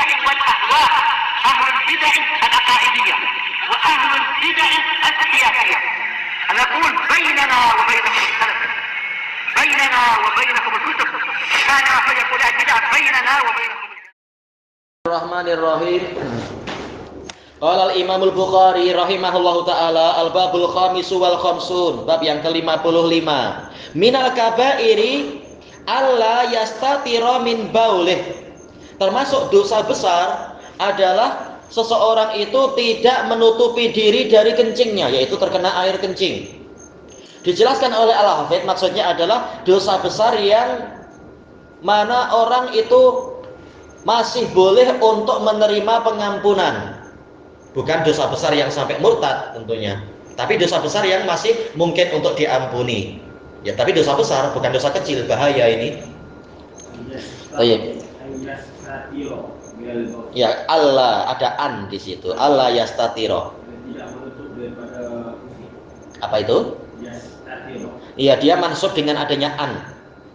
البدع والأهواء، أهل البدع العقائدية وأهل البدع السياسية. نقول بيننا وبينكم السلف، بيننا وبينكم الكتب، كان فيقول البدع بيننا وبينكم. Bismillahirrahmanirrahim. Qala al-Imam al-Bukhari rahimahullahu taala al-babul khamisu wal khamsun, bab yang ke-55. Minal kabairi alla yastatira min baulih. Termasuk dosa besar adalah seseorang itu tidak menutupi diri dari kencingnya, yaitu terkena air kencing. Dijelaskan oleh Al-Hafidz, maksudnya adalah dosa besar yang mana orang itu masih boleh untuk menerima pengampunan. Bukan dosa besar yang sampai murtad tentunya, tapi dosa besar yang masih mungkin untuk diampuni. Ya, tapi dosa besar, bukan dosa kecil, bahaya ini. Baik. Ya, Allah ada an di situ. Allah yastatiro. Apa itu? Iya, dia mansub dengan adanya an.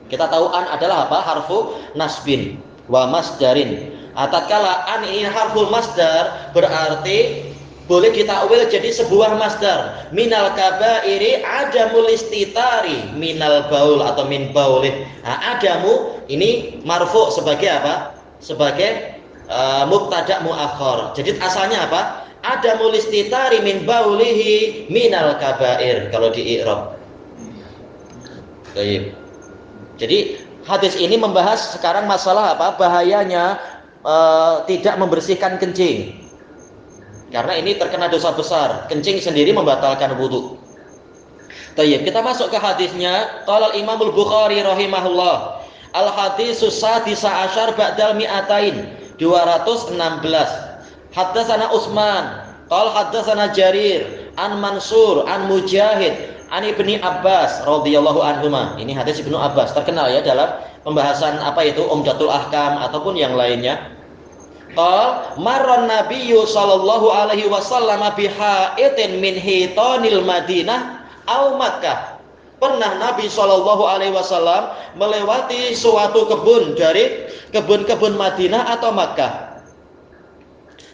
Kita tahu an adalah apa? Harfu nasbin wa masdarin. Tatkala an ini harful masdar, berarti boleh ditakwil jadi sebuah masdar. Minal kabairi adamul istitari minal baul atau min baulih. Adamu ini marfu sebagai apa? Sebagai mubtada muakhar. Jadi asalnya apa? Adamul istitari min baulihi minal kabair kalau di i'rab. Baik. Jadi hadis ini membahas sekarang masalah apa? Bahayanya tidak membersihkan kencing, karena ini terkena dosa besar. Kencing sendiri membatalkan wudu. Tayyib, kita masuk ke hadisnya. Qala al-Imam al-Bukhari rahimahullah, al-hadisus sadisa asyar ba'dal mi'atain, 216. Haddatsana Utsman qala haddatsana Jarir an Mansur an Mujahid an Ibni Abbas radhiyallahu anhuma. Ini hadis Ibnu Abbas terkenal ya dalam pembahasan apa itu Umdatul Ahkam ataupun yang lainnya. Qal marran nabiyyu sallallahu alaihi wasallam bihaitin min hitanil Madinah au Makkah. Pernah Nabi sallallahu alaihi wasallam melewati suatu kebun dari kebun-kebun Madinah atau Makkah.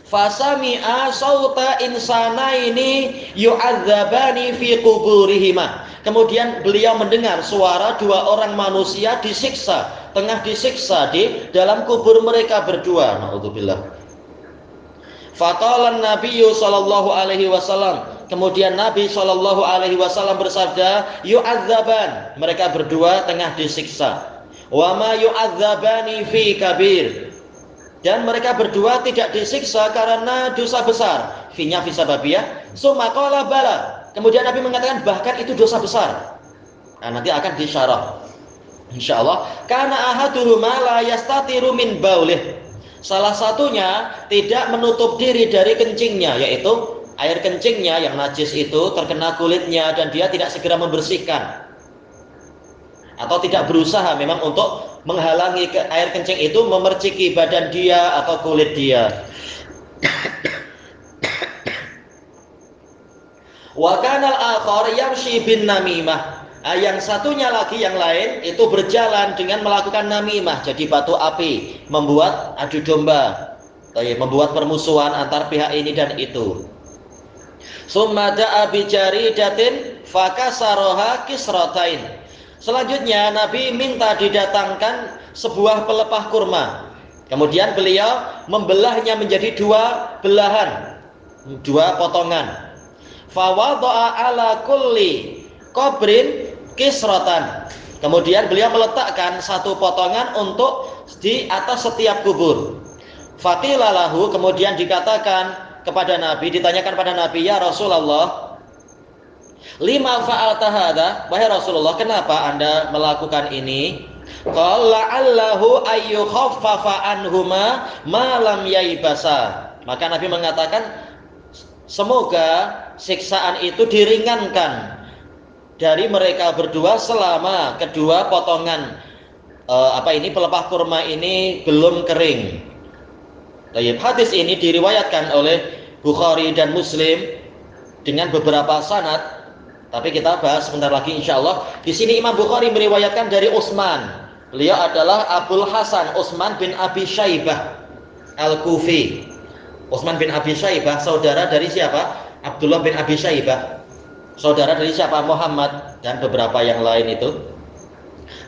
Fasami'a sauta insanaini yu'adzabani fi quburihima. Kemudian beliau mendengar suara dua orang manusia disiksa, tengah disiksa di dalam kubur mereka berdua. Na'udzubillah. Faqala an-nabiyyu sallallahu alaihi wasallam. Kemudian Nabi sallallahu alaihi wasallam bersabda, yu'adzaban. Mereka berdua tengah disiksa. Wa ma yu'adzabani fi kabir. Dan mereka berdua tidak disiksa karena dosa besar. Finya fisababiyah. Summa qala bala. Kemudian Nabi mengatakan bahkan itu dosa besar. Nah, nanti akan disyarah insyaallah. Karena ahaduhuma la yastatiru min baulih. Salah satunya tidak menutup diri dari kencingnya, yaitu air kencingnya yang najis itu terkena kulitnya dan dia tidak segera membersihkan, atau tidak berusaha memang untuk menghalangi air kencing itu memerciki badan dia atau kulit dia. Wa kanal akhar yamshi bin namimah. Yang satunya lagi yang lain itu berjalan dengan melakukan namimah, jadi batu api, membuat adu domba, membuat permusuhan antar pihak ini dan itu. Summa da'a bi jaridatin fakasaroha kisratain. Selanjutnya Nabi minta didatangkan sebuah pelepah kurma. Kemudian beliau membelahnya menjadi dua belahan, dua potongan. Fawadha'a ala kulli qabrin kisratan. Kemudian beliau meletakkan satu potongan untuk di atas setiap kubur. Faqila lahu, kemudian dikatakan kepada Nabi, ditanyakan pada Nabi, ya Rasulullah, lima fa'alta hadza, wahai Rasulullah, kenapa Anda melakukan ini? Qala allahu ayyukhaffafa anhuma ma lam yaibasa. Maka Nabi mengatakan semoga siksaan itu diringankan dari mereka berdua selama kedua potongan pelepah kurma ini belum kering. Hadis ini diriwayatkan oleh Bukhari dan Muslim dengan beberapa sanad, tapi kita bahas sebentar lagi insyaallah. Di sini Imam Bukhari meriwayatkan dari Utsman. Beliau adalah Abul Hasan Utsman bin Abi Syaibah. Al-Kufi. Utsman bin Abi Syaibah saudara dari siapa? Abdullah bin Abi Syaibah. Saudara dari siapa? Muhammad dan beberapa yang lain itu.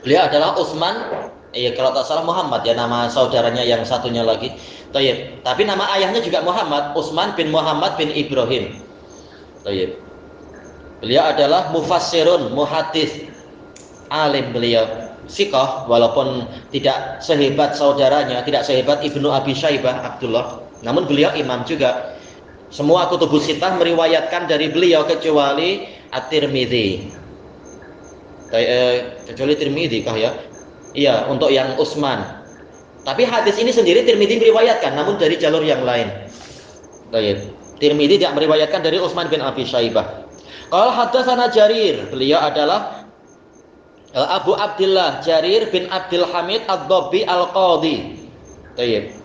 Beliau adalah Utsman, kalau tak salah Muhammad ya nama saudaranya yang satunya lagi. Tayyib. Tapi nama ayahnya juga Muhammad, Utsman bin Muhammad bin Ibrahim. Tayyib. Beliau adalah mufassirun, muhadits, alim beliau. Siqah walaupun tidak sehebat saudaranya, tidak sehebat Ibnu Abi Syaibah Abdullah. Namun beliau imam juga. Semua kutubus sittah meriwayatkan dari beliau kecuali At-Tirmidzi. Kecuali Tirmidzi kah ya? Iya, untuk yang Utsman. Tapi hadis ini sendiri Tirmidzi meriwayatkan namun dari jalur yang lain. Baik. Tirmidzi tidak meriwayatkan dari Utsman bin Abi Syaibah. Qala haddatsana Jarir, beliau adalah Abu Abdullah Jarir bin Abdul Hamid Ad-Dabbi Al-Qadhi. Baik.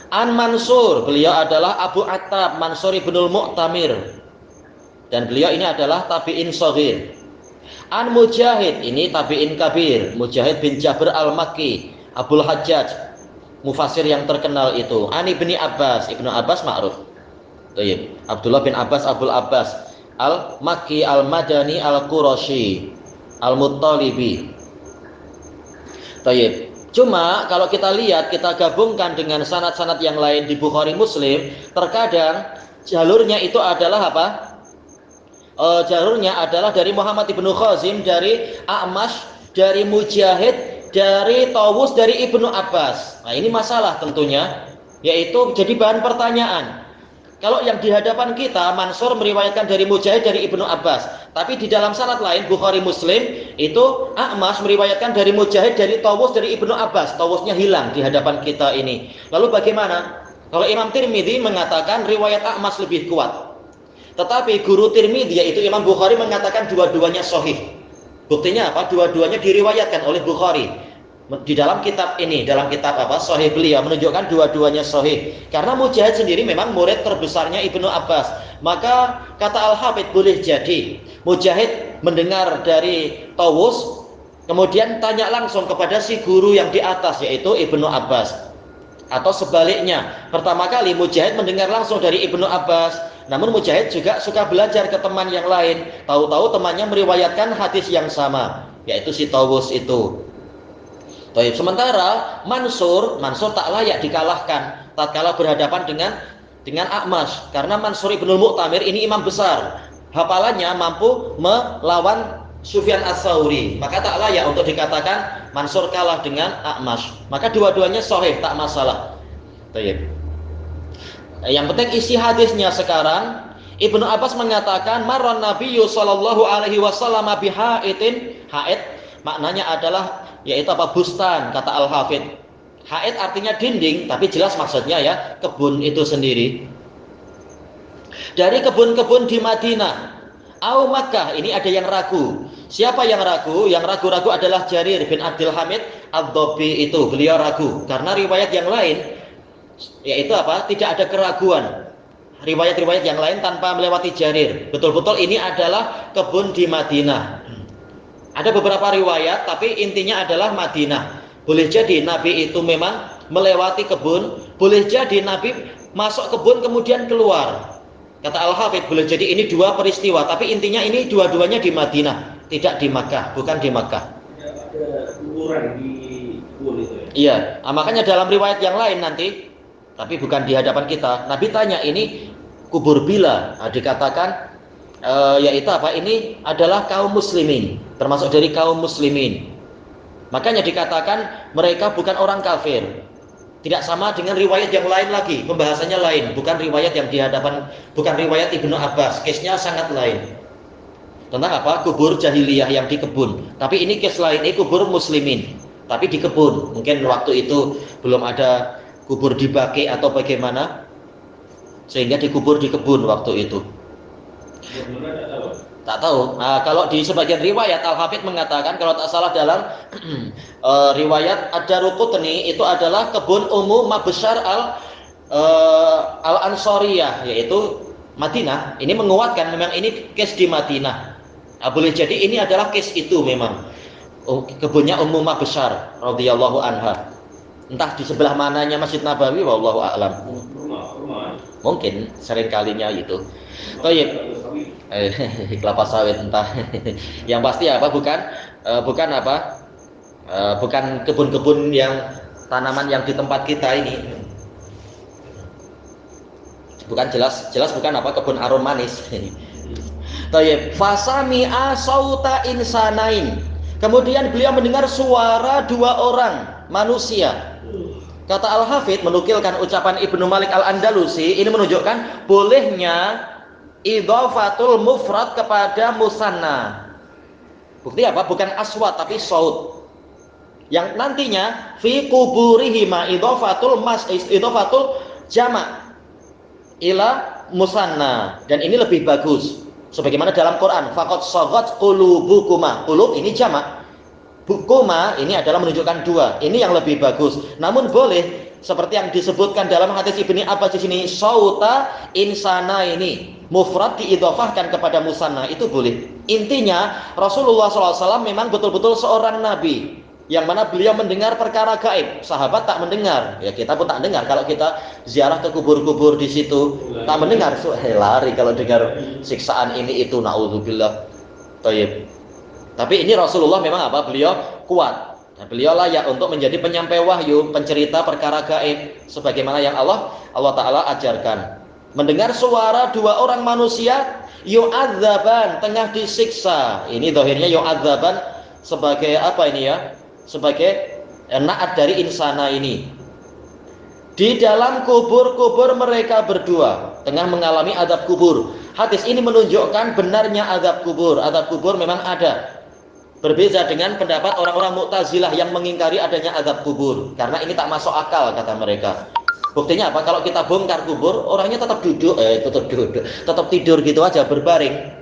An Mansur, beliau adalah Abu Attab Mansur ibnul Mu'tamir. Dan beliau ini adalah tabi'in shaghir. An Mujahid, ini tabi'in kabir, Mujahid bin Jabir Al-Makki, Abul Hajjaj, mufassir yang terkenal itu. An Ibni Abbas, Ibnu Abbas ma'ruf. Baik. Abdullah bin Abbas Abul Abbas Al-Makki Al-Madani Al-Qurashi Al-Muttalibi. Baik. Cuma kalau kita lihat, kita gabungkan dengan sanad-sanad yang lain di Bukhari Muslim, terkadang jalurnya itu adalah apa? Jalurnya adalah dari Muhammad ibnu Khazim, dari A'mash, dari Mujahid, dari Tawus, dari Ibnu Abbas. Nah ini masalah tentunya, yaitu jadi bahan pertanyaan. Kalau yang di hadapan kita, Mansur meriwayatkan dari Mujahid, dari Ibnu Abbas. Tapi di dalam sanad lain, Bukhari Muslim, itu A'mash meriwayatkan dari Mujahid, dari Tawus, dari Ibnu Abbas. Tawusnya hilang di hadapan kita ini. Lalu bagaimana? Kalau Imam Tirmidzi mengatakan riwayat A'mash lebih kuat. Tetapi guru Tirmidzi, yaitu Imam Bukhari, mengatakan dua-duanya sahih. Buktinya apa? Dua-duanya diriwayatkan oleh Bukhari. Di dalam kitab ini, dalam kitab apa? Sahih beliau menunjukkan dua-duanya sahih. Karena Mujahid sendiri memang murid terbesarnya Ibnu Abbas. Maka kata Al-Hafidz boleh jadi Mujahid mendengar dari Tawus, kemudian tanya langsung kepada si guru yang di atas, yaitu Ibnu Abbas. Atau sebaliknya, pertama kali Mujahid mendengar langsung dari Ibnu Abbas, namun Mujahid juga suka belajar ke teman yang lain. Tahu-tahu temannya meriwayatkan hadis yang sama, yaitu si Tawus itu. Sementara Mansur tak layak dikalahkan tatkala berhadapan dengan A'mash, karena Mansur ibnul Mu'tamir ini imam besar, hafalannya mampu melawan Sufyan Ats-Tsauri, maka tak layak untuk dikatakan Mansur kalah dengan A'mash. Maka dua-duanya sahih, tak masalah. Yang penting isi hadisnya sekarang. Ibnu Abbas mengatakan marran Nabiyyu sallallahu alaihi wasallam bihaitin. Haid maknanya adalah yaitu apa? Bustan, kata Al-Hafidz. Haid artinya dinding, tapi jelas maksudnya ya kebun itu sendiri. Dari kebun-kebun di Madinah, au Makkah, ini ada yang ragu. Siapa yang ragu? Yang ragu-ragu adalah Jarir bin Abdul Hamid Ad-Dabbi itu. Beliau ragu karena riwayat yang lain yaitu apa? Tidak ada keraguan. Riwayat-riwayat yang lain tanpa melewati Jarir. Betul-betul ini adalah kebun di Madinah. Ada beberapa riwayat, tapi intinya adalah Madinah. Boleh jadi Nabi itu memang melewati kebun, boleh jadi Nabi masuk kebun kemudian keluar. Kata Al-Hafidz, boleh jadi ini dua peristiwa, tapi intinya ini dua-duanya di Madinah, tidak di Makkah, bukan di Makkah. Ada kuburan di kebun itu ya? Iya, makanya dalam riwayat yang lain nanti, tapi bukan di hadapan kita, Nabi tanya ini kubur bila, dikatakan yaitu apa? Ini adalah kaum muslimin, termasuk dari kaum muslimin. Makanya dikatakan mereka bukan orang kafir. Tidak sama dengan riwayat yang lain lagi, pembahasannya lain, bukan riwayat yang di hadapan, bukan riwayat Ibnu Abbas. Case-nya sangat lain. Tentang apa? Kubur jahiliyah yang di kebun. Tapi ini case lain, ini kubur muslimin, tapi di kebun. Mungkin waktu itu belum ada kubur di Baqi atau bagaimana, sehingga dikubur di kebun waktu itu. Tak tahu. Nah, kalau di sebagian riwayat Al-Hafidz mengatakan kalau tak salah dalam riwayat Ad-Daruqutni itu adalah kebun Ummu Mabsyar Al-Ansariyah, yaitu Madinah. Ini menguatkan memang ini case di Madinah. Boleh jadi ini adalah case itu memang kebunnya Ummu Mabsyar radhiyallahu anha. Entah di sebelah mananya Masjid Nabawi, wallahu a'lam. Rumah. Mungkin sering kalinya itu. Toyib. Kelapa sawit entah. Yang pasti apa? Bukan apa? Bukan kebun-kebun yang tanaman yang di tempat kita ini. Bukan jelas bukan apa? Kebun arom manis. Toyib. Fasami'a sauta insanain. Kemudian beliau mendengar suara dua orang manusia. Kata Al-Hafidh menukilkan ucapan Ibnu Malik Al-Andalusi, ini menunjukkan bolehnya idhafatul mufrad kepada musanna. Bukti apa? Bukan aswat tapi saut. Yang nantinya fi kuburihima idhafatul jama' ila musanna, dan ini lebih bagus. Sebagaimana dalam Quran, faqad saghat qulubukuma. Qulub ini jama'. Bukuma ini adalah menunjukkan dua. Ini yang lebih bagus. Namun boleh seperti yang disebutkan dalam hadis Ibnu Abbas di sini, sauta insana ini mufrad diidhofahkan kepada musanna, itu boleh. Intinya Rasulullah SAW memang betul-betul seorang nabi yang mana beliau mendengar perkara gaib. Sahabat tak mendengar, ya kita pun tak dengar. Kalau kita ziarah ke kubur-kubur di situ tak mendengar, lari kalau dengar siksaan ini itu, naudzubillah. Thayyib. Tapi ini Rasulullah memang apa? Beliau kuat. Nah, beliau layak untuk menjadi penyampai wahyu, pencerita perkara gaib sebagaimana yang Allah Ta'ala ajarkan. Mendengar suara dua orang manusia yu'adzaban, tengah disiksa. Ini zahirnya yu'adzaban sebagai apa ini ya? Sebagai naat dari insana ini. Di dalam kubur-kubur mereka berdua tengah mengalami azab kubur. Hadis ini menunjukkan benarnya azab kubur. Azab kubur memang ada. Berbeda dengan pendapat orang-orang Mu'tazilah yang mengingkari adanya azab kubur, karena ini tak masuk akal kata mereka. Buktinya apa? Kalau kita bongkar kubur, orangnya tetap tetap tidur gitu aja berbaring.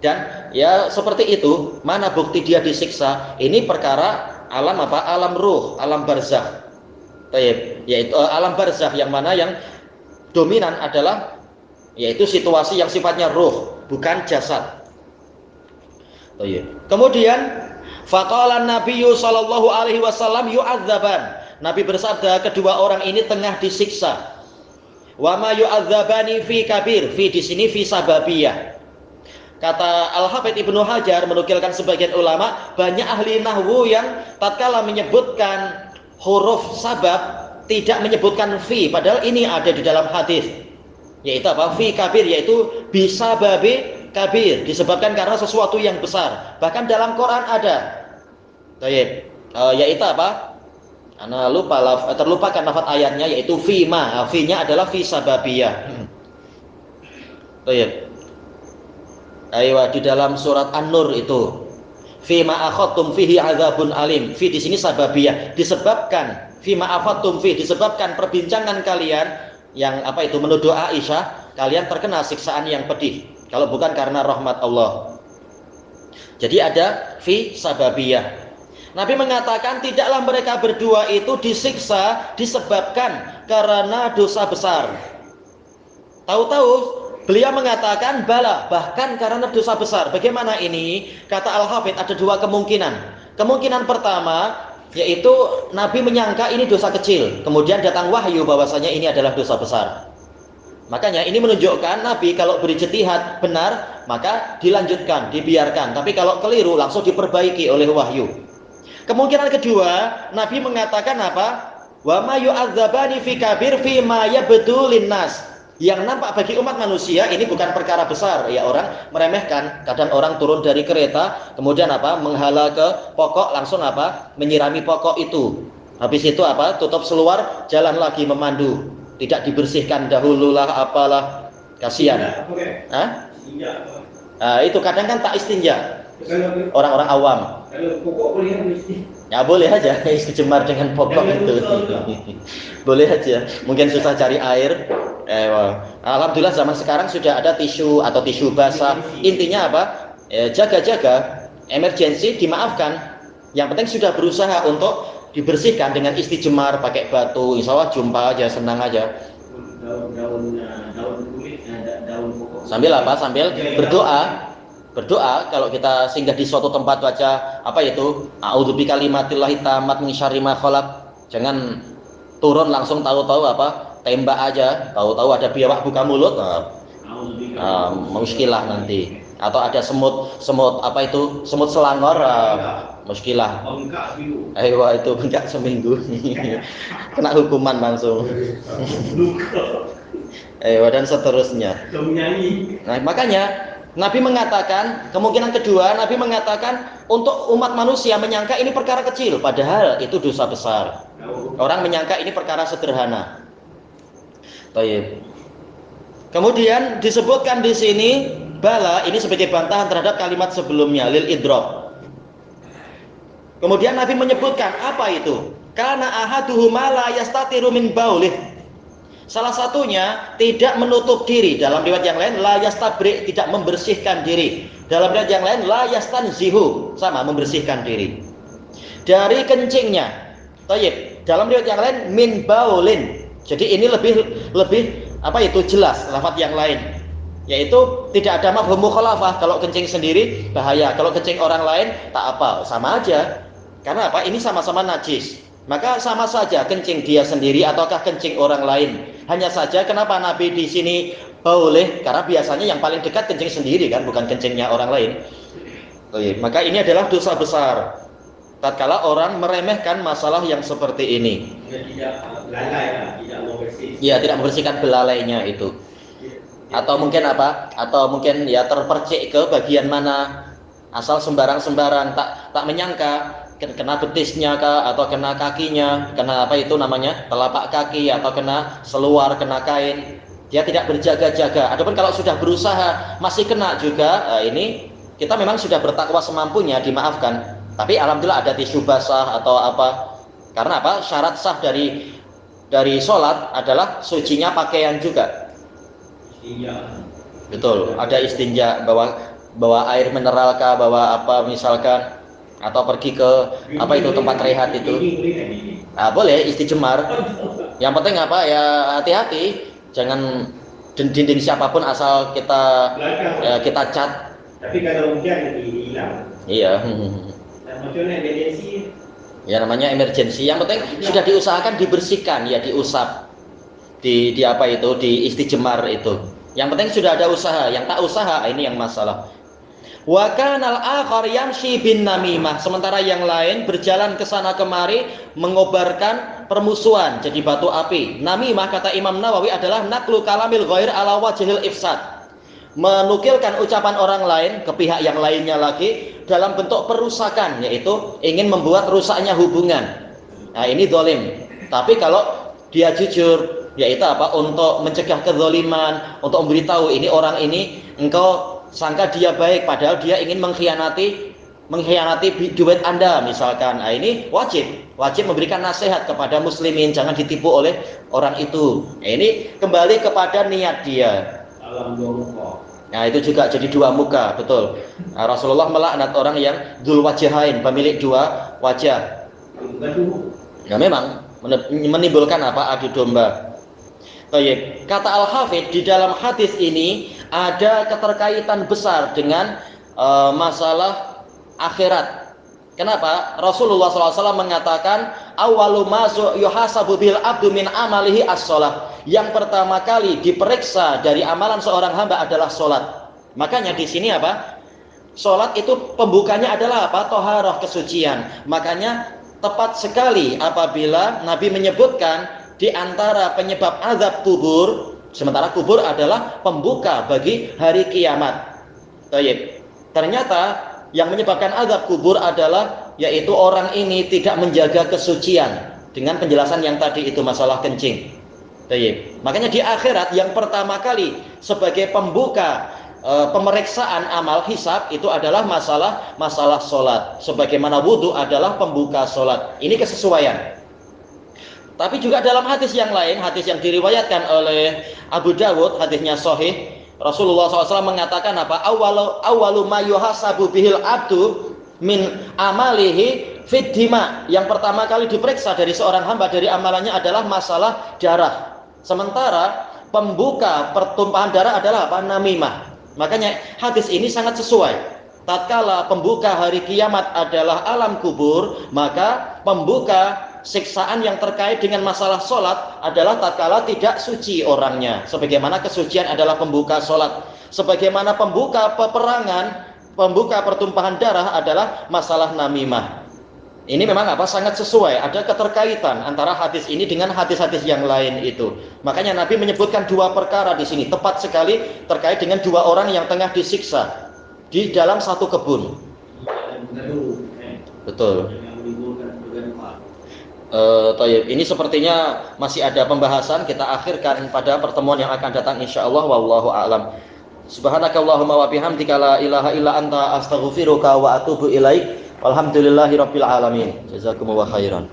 Dan ya seperti itu, mana bukti dia disiksa? Ini perkara alam apa? Alam ruh, alam barzakh. Yaitu alam barzakh yang mana yang dominan adalah yaitu situasi yang sifatnya ruh, bukan jasad. Kemudian faqala Nabiyyu sallallahu alaihi wasallam yu'adzaban. Nabi bersabda kedua orang ini tengah disiksa. Wa ma yu'adzabani fi kabir. Fi di sini fi sababiyah. Kata Al-Hafidz Ibnu Hajar menukilkan sebagian ulama, banyak ahli nahwu yang tatkala menyebutkan huruf sabab tidak menyebutkan fi, padahal ini ada di dalam hadis. Yaitu apa? Fi kabir, yaitu bisa babi kabir, disebabkan karena sesuatu yang besar. Bahkan dalam Quran ada. Yaitu apa? Ana terlupakan lafaz ayatnya, yaitu fima. Fi-nya adalah fi sababiyah. Di dalam surat An-Nur itu fima akhadtum fihi adzabun alim. Fi di sini sababiyah, disebabkan fima akhadtum fi, disebabkan perbincangan kalian yang apa itu menuduh Aisyah, kalian terkena siksaan yang pedih. Kalau bukan karena rahmat Allah. Jadi ada fi sababiyah. Nabi mengatakan tidaklah mereka berdua itu disiksa disebabkan karena dosa besar. Tahu-tahu beliau mengatakan bala, bahkan karena dosa besar. Bagaimana ini? Kata Al-Hafidz ada dua kemungkinan. Kemungkinan pertama yaitu Nabi menyangka ini dosa kecil, kemudian datang wahyu bahwasanya ini adalah dosa besar. Makanya ini menunjukkan Nabi kalau berijtihad benar, maka dilanjutkan, dibiarkan. Tapi kalau keliru langsung diperbaiki oleh wahyu. Kemungkinan kedua, Nabi mengatakan apa? Wa ma yu'adzabani fi kabir fi ma yabdu linnas. Yang nampak bagi umat manusia ini bukan perkara besar. Ya orang meremehkan. Kadang orang turun dari kereta, kemudian apa? Menghala ke pokok, langsung apa? Menyirami pokok itu. Habis itu apa? Tutup seluar, jalan lagi memandu. Tidak dibersihkan dahululah apalah, kasihan. Hah? Itu kadang kan tak istinja orang-orang awam. Kalau pokok boleh istinja? Ya boleh aja istimar dengan pokok itu. Boleh aja. Mungkin susah cari air. Alhamdulillah zaman sekarang sudah ada tisu atau tisu basah. Intinya apa? Jaga-jaga, emergensi dimaafkan. Yang penting sudah berusaha untuk dibersihkan dengan istijmar pakai batu, insya Allah jumpa aja, senang aja. Daun kulit, daun pokok. Sambil apa? Sambil berdoa. Kalau kita singgah di suatu tempat baca apa itu? A'udzu bikalimatillahi tammat min syarri ma khalaq. Jangan turun langsung tahu-tahu apa tembak aja, tahu-tahu ada biawak buka mulut, muskilah nanti. Atau ada semut apa itu, semut selangor, muskilah. Ayo itu bengkak seminggu, kena hukuman langsung. Dan seterusnya. Nah, makanya Nabi mengatakan, kemungkinan kedua Nabi mengatakan untuk umat manusia menyangka ini perkara kecil, padahal itu dosa besar. Orang menyangka ini perkara sederhana. Baik. Kemudian disebutkan di sini bala, ini sebagai bantahan terhadap kalimat sebelumnya, lil idrob. Kemudian Nabi menyebutkan apa itu? Karena ahaduhuma la yastatiru min baulih. Salah satunya tidak menutup diri. Dalam riwayat yang lain la yastabri, tidak membersihkan diri. Dalam riwayat yang lain la yastanzihu, sama membersihkan diri dari kencingnya. Tayyib. Dalam riwayat yang lain min baulin. Jadi ini lebih apa itu jelas lafaz yang lain. Yaitu tidak ada mafhum mukhalafah. Kalau kencing sendiri bahaya, kalau kencing orang lain tak apa, sama aja. Karena apa? Ini sama-sama najis. Maka sama saja kencing dia sendiri ataukah kencing orang lain. Hanya saja kenapa Nabi di sini boleh? Karena biasanya yang paling dekat kencing sendiri kan, bukan kencingnya orang lain. Maka ini adalah dosa besar tatkala orang meremehkan masalah yang seperti ini. Tidak lalai, tidak membersihkan. Ya, tidak membersihkan belalainya itu. Atau mungkin apa? Atau mungkin ya terpercik ke bagian mana, asal sembarang-sembarang, tak menyangka kena betisnya kah, atau kena kakinya, kena apa itu namanya, telapak kaki, atau kena seluar, kena kain. Dia tidak berjaga-jaga. Adapun kalau sudah berusaha masih kena juga, ini kita memang sudah bertakwa semampunya, dimaafkan. Tapi alhamdulillah ada tisu basah atau apa. Karena apa? Syarat sah dari sholat adalah sucinya pakaian juga. Betul, ada istinja, bawa air mineral kah, bawa apa misalkan, atau pergi ke apa itu tempat rehat itu. Nah, boleh istijmar. Yang penting apa ya, hati-hati, jangan dinding siapapun asal kita cat. Tapi kalau hujan hilang. Iya. Maksudnya emergency. Ya namanya emergency. Yang penting sudah diusahakan dibersihkan, ya diusap. Di apa itu, di istijmar itu. Yang penting sudah ada usaha. Yang tak usaha, ini yang masalah. Wa kanal akhar yamshi bin namimah. Sementara yang lain berjalan ke sana kemari mengobarkan permusuhan, jadi batu api. Namimah kata Imam Nawawi adalah naqlu kalamil ghair ala wajhil ifsad. Menukilkan ucapan orang lain ke pihak yang lainnya lagi dalam bentuk perusakan, yaitu ingin membuat rusaknya hubungan. Nah, ini zalim. Tapi kalau dia jujur, yaitu apa? Untuk mencegah kezaliman, untuk memberitahu ini orang ini engkau sangka dia baik padahal dia ingin mengkhianati duit Anda misalkan. Nah, ini wajib memberikan nasihat kepada muslimin, jangan ditipu oleh orang itu. Nah, ini kembali kepada niat dia. Nah, itu juga jadi dua muka, betul. Nah, Rasulullah melaknat orang yang dzul wajhain, pemilik dua wajah. Ya memang menimbulkan apa? Adu domba. Baik, kata Al-Hafidz di dalam hadis ini ada keterkaitan besar dengan masalah akhirat. Kenapa? Rasulullah SAW mengatakan awwalu ma yuhasabu bil abdu min amalihi as-shalah. Yang pertama kali diperiksa dari amalan seorang hamba adalah sholat. Makanya di sini apa? Sholat itu pembukanya adalah apa? Toharoh, kesucian. Makanya tepat sekali apabila Nabi menyebutkan di antara penyebab azab kubur, sementara kubur adalah pembuka bagi hari kiamat. Baik. Ternyata yang menyebabkan azab kubur adalah yaitu orang ini tidak menjaga kesucian, dengan penjelasan yang tadi itu masalah kencing. Baik. Makanya di akhirat yang pertama kali sebagai pembuka pemeriksaan amal hisab itu adalah masalah sholat. Sebagaimana wudhu adalah pembuka sholat. Ini kesesuaian. Tapi juga dalam hadis yang lain, hadis yang diriwayatkan oleh Abu Dawud, hadisnya sahih, Rasulullah SAW mengatakan apa? Awwalu ma yuhasabu bihil abdu min amalihi fid dima. Yang pertama kali diperiksa dari seorang hamba dari amalannya adalah masalah darah. Sementara pembuka pertumpahan darah adalah apa? Namimah. Makanya hadis ini sangat sesuai. Tatkala pembuka hari kiamat adalah alam kubur, maka pembuka siksaan yang terkait dengan masalah sholat adalah tatkala tidak suci orangnya. Sebagaimana kesucian adalah pembuka sholat. Sebagaimana pembuka peperangan, pembuka pertumpahan darah adalah masalah namimah. Ini memang sangat sesuai, ada keterkaitan antara hadis ini dengan hadis-hadis yang lain itu. Makanya Nabi menyebutkan dua perkara di sini, tepat sekali terkait dengan dua orang yang tengah disiksa di dalam satu kebun. Betul. Ini sepertinya masih ada pembahasan, kita akhirkan pada pertemuan yang akan datang insyaallah. Wallahu a'lam. Subhanakallahumma wa bihamdika la ilaha illa anta astaghfiruka wa atubu ilaik. Walhamdulillahirabbil alamin. Jazakumullahu khairan.